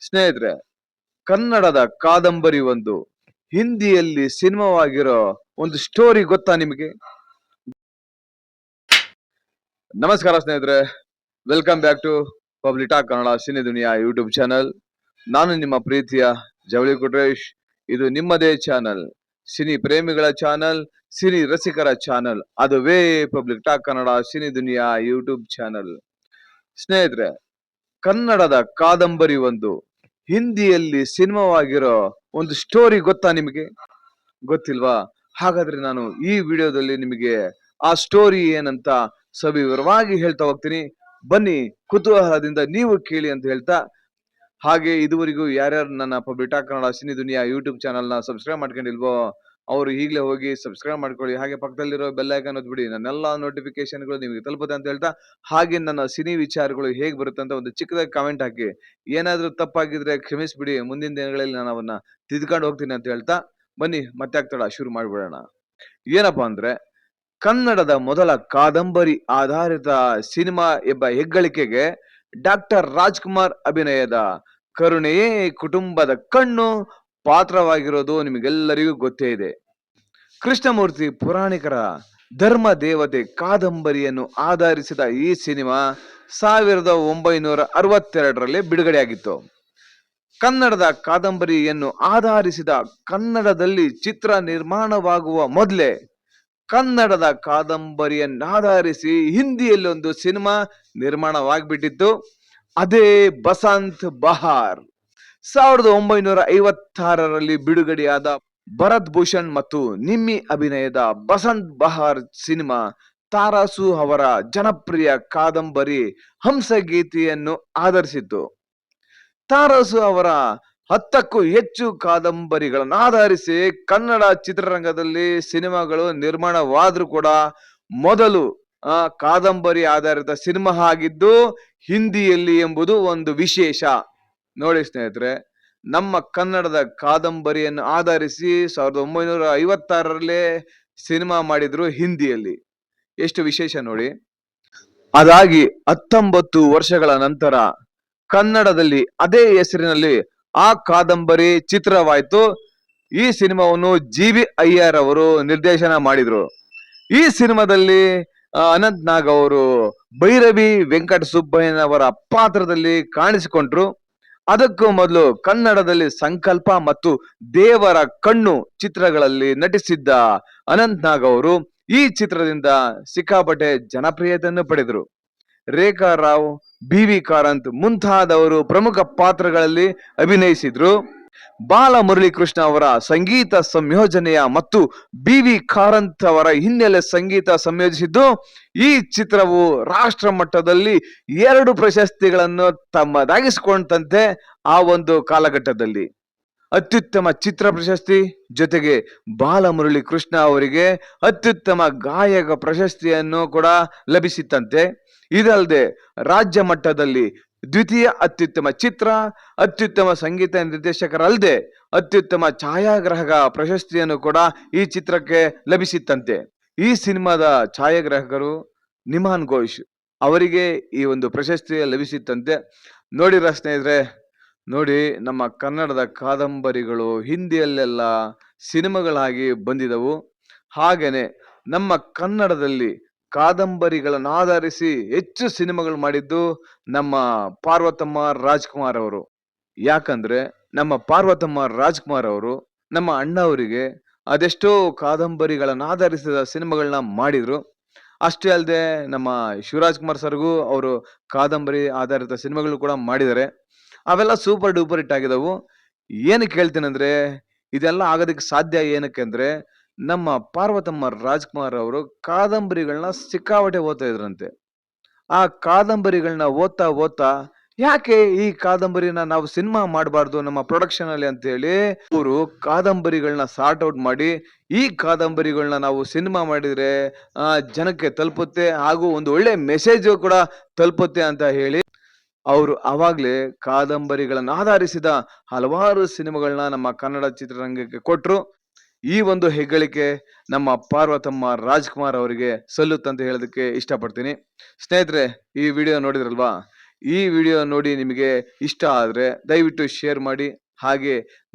ಸ್ನೇಹಿತರೆ, ಕನ್ನಡದ ಕಾದಂಬರಿ ಒಂದು ಹಿಂದಿಯಲ್ಲಿ ಸಿನಿಮಾವಾಗಿರೋ ಒಂದು ಸ್ಟೋರಿ ಗೊತ್ತಾ ನಿಮಗೆ? ನಮಸ್ಕಾರ ಸ್ನೇಹಿತರೆ, welcome back to public talk Kannada cine Duniya YouTube channel. ನಾನು ನಿಮ್ಮ ಪ್ರೀತಿಯ ಜವಳಿ ಕುಟ್ರೇಶ್. ಇದು ನಿಮ್ಮದೇ ಚಾನಲ್, ಸಿನಿ ಪ್ರೇಮಿಗಳ ಚಾನಲ್, ಸಿನಿ ರಸಿಕರ ಚಾನಲ್, ಅದುವೇ public talk Kannada cine Duniya YouTube channel. ಸ್ನೇಹಿತರೆ, ಕನ್ನಡದ ಕಾದಂಬರಿ ಒಂದು ಹಿಂದಿಯಲ್ಲಿ ಸಿನಿಮಾವಾಗಿರೋ ಒಂದು ಸ್ಟೋರಿ ಗೊತ್ತಾ ನಿಮಗೆ? ಗೊತ್ತಿಲ್ವಾ? ಹಾಗಾದ್ರೆ ನಾನು ಈ ವಿಡಿಯೋದಲ್ಲಿ ನಿಮಗೆ ಆ ಸ್ಟೋರಿ ಏನಂತ ಸವಿವರವಾಗಿ ಹೇಳ್ತಾ ಹೋಗ್ತೀನಿ. ಬನ್ನಿ, ಕುತೂಹಲದಿಂದ ನೀವು ಕೇಳಿ ಅಂತ ಹೇಳ್ತಾ, ಹಾಗೆ ಇದುವರೆಗೂ ಯಾರ್ಯಾರು ನನ್ನ public talk Kannada cine Duniya YouTube channel ನ ಸಬ್ಸ್ಕ್ರೈಬ್ ಮಾಡ್ಕೊಂಡಿಲ್ವೋ ಅವರು ಈಗಲೇ ಹೋಗಿ ಸಬ್ಸ್ಕ್ರೈಬ್ ಮಾಡ್ಕೊಳ್ಳಿ. ಹಾಗೆ ಪಕ್ಕದಲ್ಲಿರೋ ಬೆಲ್ ಐಕಾನ್ ಒತ್ಬಿಡಿ, ನನ್ನೆಲ್ಲ ನೋಟಿಫಿಕೇಶನ್ಗಳು ನಿಮಗೆ ತಲುಪುತ್ತೆ ಅಂತ ಹೇಳ್ತಾ, ಹಾಗೆ ನನ್ನ ಸಿನಿ ವಿಚಾರಗಳು ಹೇಗೆ ಬರುತ್ತೆ ಅಂತ ಒಂದು ಚಿಕ್ಕದಾಗಿ ಕಾಮೆಂಟ್ ಹಾಕಿ. ಏನಾದ್ರೂ ತಪ್ಪಾಗಿದ್ರೆ ಕ್ಷಮಿಸ್ಬಿಡಿ, ಮುಂದಿನ ದಿನಗಳಲ್ಲಿ ನಾನು ಅವನ್ನ ತಿದ್ಕೊಂಡು ಹೋಗ್ತೀನಿ ಅಂತ ಹೇಳ್ತಾ, ಬನ್ನಿ ಮತ್ತೆ ಆಗ್ತಾಳ ಶುರು ಮಾಡ್ಬಿಡೋಣ. ಏನಪ್ಪಾ ಅಂದ್ರೆ, ಕನ್ನಡದ ಮೊದಲ ಕಾದಂಬರಿ ಆಧಾರಿತ ಸಿನಿಮಾ ಎಂಬ ಹೆಗ್ಗಳಿಕೆಗೆ ಡಾಕ್ಟರ್ ರಾಜ್ಕುಮಾರ್ ಅಭಿನಯದ ಕರುಣೆಯೇ ಕುಟುಂಬದ ಕಣ್ಣು ಪಾತ್ರವಾಗಿರೋದು ನಿಮಗೆಲ್ಲರಿಗೂ ಗೊತ್ತೇ ಇದೆ. ಕೃಷ್ಣಮೂರ್ತಿ ಪುರಾಣಿಕರ ಧರ್ಮ ದೇವತೆ ಕಾದಂಬರಿಯನ್ನು ಆಧರಿಸಿದ ಈ ಸಿನಿಮಾ 1962ರಲ್ಲಿ ಬಿಡುಗಡೆಯಾಗಿತ್ತು. ಕನ್ನಡದ ಕಾದಂಬರಿಯನ್ನು ಆಧರಿಸಿದ ಕನ್ನಡದಲ್ಲಿ ಚಿತ್ರ ನಿರ್ಮಾಣವಾಗುವ ಮೊದಲೇ ಕನ್ನಡದ ಕಾದಂಬರಿಯನ್ನಾಧರಿಸಿ ಹಿಂದಿಯಲ್ಲಿ ಒಂದು ಸಿನಿಮಾ ನಿರ್ಮಾಣವಾಗ್ಬಿಟ್ಟಿತ್ತು. ಅದೇ ಬಸಂತ್ ಬಹಾರ್. 1956ರಲ್ಲಿ ಬಿಡುಗಡೆಯಾದ ಭರತ್ ಭೂಷಣ್ ಮತ್ತು ನಿಮ್ಮಿ ಅಭಿನಯದ ಬಸಂತ್ ಬಹಾರ್ ಸಿನಿಮಾ ತಾರಾಸು ಅವರ ಜನಪ್ರಿಯ ಕಾದಂಬರಿ ಹಂಸಗೀತೆಯನ್ನು ಆಧರಿಸಿತ್ತು. ತಾರಾಸು ಅವರ 10ಕ್ಕೂ ಹೆಚ್ಚು ಕಾದಂಬರಿಗಳನ್ನು ಆಧರಿಸಿ ಕನ್ನಡ ಚಿತ್ರರಂಗದಲ್ಲಿ ಸಿನಿಮಾಗಳು ನಿರ್ಮಾಣವಾದ್ರೂ ಕೂಡ ಮೊದಲು ಕಾದಂಬರಿ ಆಧಾರಿತ ಸಿನಿಮಾ ಆಗಿದ್ದು ಹಿಂದಿಯಲ್ಲಿ ಎಂಬುದು ಒಂದು ವಿಶೇಷ. ನೋಡಿ ಸ್ನೇಹಿತರೆ, ನಮ್ಮ ಕನ್ನಡದ ಕಾದಂಬರಿಯನ್ನು ಆಧರಿಸಿ 1956ರಲ್ಲೇ ಸಿನಿಮಾ ಮಾಡಿದ್ರು ಹಿಂದಿಯಲ್ಲಿ. ಎಷ್ಟು ವಿಶೇಷ ನೋಡಿ. ಅದಾಗಿ 19 ವರ್ಷಗಳ ನಂತರ ಕನ್ನಡದಲ್ಲಿ ಅದೇ ಹೆಸರಿನಲ್ಲಿ ಆ ಕಾದಂಬರಿ ಚಿತ್ರವಾಯಿತು. ಈ ಸಿನಿಮಾವನ್ನು ಜಿ.ವಿ. ಅಯ್ಯರ್ ಅವರು ನಿರ್ದೇಶನ ಮಾಡಿದ್ರು. ಈ ಸಿನಿಮಾದಲ್ಲಿ ಅನಂತ್ ನಾಗ್ ಅವರು ಭೈರವಿ ವೆಂಕಟ ಸುಬ್ಬಯ್ಯನವರ ಪಾತ್ರದಲ್ಲಿ ಕಾಣಿಸಿಕೊಂಡ್ರು. ಅದಕ್ಕೂ ಮೊದಲು ಕನ್ನಡದಲ್ಲಿ ಸಂಕಲ್ಪ ಮತ್ತು ದೇವರ ಕಣ್ಣು ಚಿತ್ರಗಳಲ್ಲಿ ನಟಿಸಿದ್ದ ಅನಂತ್ ನಾಗ್ ಅವರು ಈ ಚಿತ್ರದಿಂದ ಸಿಕ್ಕಾಪಟ್ಟೆ ಜನಪ್ರಿಯತೆಯನ್ನು ಪಡೆದರು. ರೇಖಾ ರಾವ್, ಬಿ.ವಿ. ಕಾರಂತ್ ಮುಂತಾದವರು ಪ್ರಮುಖ ಪಾತ್ರಗಳಲ್ಲಿ ಅಭಿನಯಿಸಿದ್ರು. ಬಾಲಮುರಳಿ ಕೃಷ್ಣ ಅವರ ಸಂಗೀತ ಸಂಯೋಜನೆಯ ಮತ್ತು ಬಿ.ವಿ. ಕಾರಂತ್ ಅವರ ಹಿನ್ನೆಲೆ ಸಂಗೀತ ಸಂಯೋಜಿಸಿದ್ದು ಈ ಚಿತ್ರವು ರಾಷ್ಟ್ರ ಮಟ್ಟದಲ್ಲಿ 2 ಪ್ರಶಸ್ತಿಗಳನ್ನು ತಮ್ಮದಾಗಿಸಿಕೊಂಡಂತೆ ಆ ಒಂದು ಕಾಲಘಟ್ಟದಲ್ಲಿ. ಅತ್ಯುತ್ತಮ ಚಿತ್ರ ಪ್ರಶಸ್ತಿ ಜೊತೆಗೆ ಬಾಲಮುರಳಿ ಕೃಷ್ಣ ಅವರಿಗೆ ಅತ್ಯುತ್ತಮ ಗಾಯಕ ಪ್ರಶಸ್ತಿಯನ್ನು ಕೂಡ ಲಭಿಸಿತ್ತಂತೆ. ಇದಲ್ಲದೆ ರಾಜ್ಯ ಮಟ್ಟದಲ್ಲಿ ದ್ವಿತೀಯ ಅತ್ಯುತ್ತಮ ಚಿತ್ರ, ಅತ್ಯುತ್ತಮ ಸಂಗೀತ ನಿರ್ದೇಶಕರಲ್ಲದೆ ಅತ್ಯುತ್ತಮ ಛಾಯಾಗ್ರಾಹಕ ಪ್ರಶಸ್ತಿಯನ್ನು ಕೂಡ ಈ ಚಿತ್ರಕ್ಕೆ ಲಭಿಸಿತ್ತಂತೆ. ಈ ಸಿನಿಮಾದ ಛಾಯಾಗ್ರಾಹಕರು ನಿಮಾನ್ ಘೋಷ್ ಅವರಿಗೆ ಈ ಒಂದು ಪ್ರಶಸ್ತಿ ಲಭಿಸಿತ್ತಂತೆ. ನೋಡಿರ ಸ್ನೇಹಿತರೆ, ನೋಡಿ, ನಮ್ಮ ಕನ್ನಡದ ಕಾದಂಬರಿಗಳು ಹಿಂದಿಯಲ್ಲೆಲ್ಲ ಸಿನಿಮಾಗಳಾಗಿ ಬಂದಿದವು. ಹಾಗೇನೆ ನಮ್ಮ ಕನ್ನಡದಲ್ಲಿ ಕಾದಂಬರಿಗಳನ್ನು ಆಧರಿಸಿ ಹೆಚ್ಚು ಸಿನಿಮಾಗಳು ಮಾಡಿದ್ದು ನಮ್ಮ ಪಾರ್ವತಮ್ಮ ರಾಜ್ಕುಮಾರ್ ಅವರು. ಯಾಕಂದ್ರೆ ನಮ್ಮ ಪಾರ್ವತಮ್ಮ ರಾಜ್ಕುಮಾರ್ ಅವರು ನಮ್ಮ ಅಣ್ಣ ಅವರಿಗೆ ಅದೆಷ್ಟೋ ಕಾದಂಬರಿಗಳನ್ನು ಆಧರಿಸಿದ ಸಿನಿಮಾಗಳನ್ನ ಮಾಡಿದ್ರು. ಅಷ್ಟೇ ಅಲ್ಲದೆ ನಮ್ಮ ಶಿವರಾಜ್ ಕುಮಾರ್ ಸರ್ಗೂ ಅವರು ಕಾದಂಬರಿ ಆಧಾರಿತ ಸಿನಿಮಾಗಳು ಕೂಡ ಮಾಡಿದ್ದಾರೆ. ಅವೆಲ್ಲ ಸೂಪರ್ ಡೂಪರ್ ಹಿಟ್ ಆಗಿದವು. ಏನಕ್ಕೆ ಹೇಳ್ತೀನಿ ಅಂದ್ರೆ, ಇದೆಲ್ಲ ಆಗೋದಕ್ಕೆ ಸಾಧ್ಯ ಏನಕ್ಕೆ ಅಂದ್ರೆ, ನಮ್ಮ ಪಾರ್ವತಮ್ಮ ರಾಜ್ಕುಮಾರ್ ಅವರು ಕಾದಂಬರಿಗಳನ್ನ ಸಿಕ್ಕಾಪಟ್ಟೆ ಓದ್ತಾ ಇದ್ರಂತೆ. ಆ ಕಾದಂಬರಿಗಳನ್ನ ಓದ್ತಾ ಓದ್ತಾ ಯಾಕೆ ಈ ಕಾದಂಬರಿನ ನಾವು ಸಿನಿಮಾ ಮಾಡಬಾರ್ದು ನಮ್ಮ ಪ್ರೊಡಕ್ಷನ್ ಅಲ್ಲಿ ಅಂತ ಹೇಳಿ ಅವರು ಕಾದಂಬರಿಗಳನ್ನ ಸಾರ್ಟ್ ಔಟ್ ಮಾಡಿ ಈ ಕಾದಂಬರಿಗಳನ್ನ ನಾವು ಸಿನಿಮಾ ಮಾಡಿದ್ರೆ ಜನಕ್ಕೆ ತಲುಪುತ್ತೆ, ಹಾಗೂ ಒಂದು ಒಳ್ಳೆ ಮೆಸೇಜ್ ಕೂಡ ತಲುಪುತ್ತೆ ಅಂತ ಹೇಳಿ ಅವರು ಅವಾಗ್ಲೇ ಕಾದಂಬರಿಗಳನ್ನ ಆಧರಿಸಿದ ಹಲವಾರು ಸಿನಿಮಾಗಳನ್ನ ನಮ್ಮ ಕನ್ನಡ ಚಿತ್ರರಂಗಕ್ಕೆ ಕೊಟ್ರು. ಈ ಒಂದು ಹೆಗ್ಗಳಿಕೆ ನಮ್ಮ ಪಾರ್ವತಮ್ಮ ರಾಜ್ಕುಮಾರ್ ಅವರಿಗೆ ಸಲ್ಲುತ್ತಂತ ಹೇಳೋದಕ್ಕೆ ಇಷ್ಟಪಡ್ತೀನಿ. ಸ್ನೇಹಿತರೆ, ಈ ವಿಡಿಯೋ ನೋಡಿದ್ರಲ್ವಾ? ಈ ವಿಡಿಯೋ ನೋಡಿ ನಿಮಗೆ ಇಷ್ಟ ಆದ್ರೆ ದಯವಿಟ್ಟು ಶೇರ್ ಮಾಡಿ. ಹಾಗೆ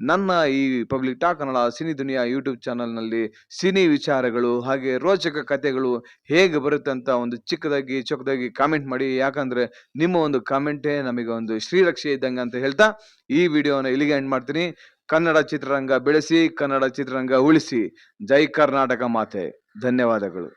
ನನ್ನ ಈ public talk Kannada cine Duniya YouTube channel ನಲ್ಲಿ ಸಿನಿ ವಿಚಾರಗಳು ಹಾಗೆ ರೋಚಕ ಕಥೆಗಳು ಹೇಗೆ ಬರುತ್ತೆ ಅಂತ ಒಂದು ಚೊಕ್ಕದಾಗಿ ಕಾಮೆಂಟ್ ಮಾಡಿ. ಯಾಕಂದ್ರೆ ನಿಮ್ಮ ಒಂದು ಕಾಮೆಂಟೇ ನಮಗೆ ಒಂದು ಶ್ರೀರಕ್ಷೆ ಇದ್ದಂಗೆ ಅಂತ ಹೇಳ್ತಾ ಈ ವಿಡಿಯೋನ ಇಲ್ಲಿಗೆ ಎಂಡ್ ಮಾಡ್ತೀನಿ. ಕನ್ನಡ ಚಿತ್ರರಂಗ ಬೆಳೆಸಿ, ಕನ್ನಡ ಚಿತ್ರರಂಗ ಉಳಿಸಿ. ಜೈ ಕರ್ನಾಟಕ ಮಾತೆ. ಧನ್ಯವಾದಗಳು.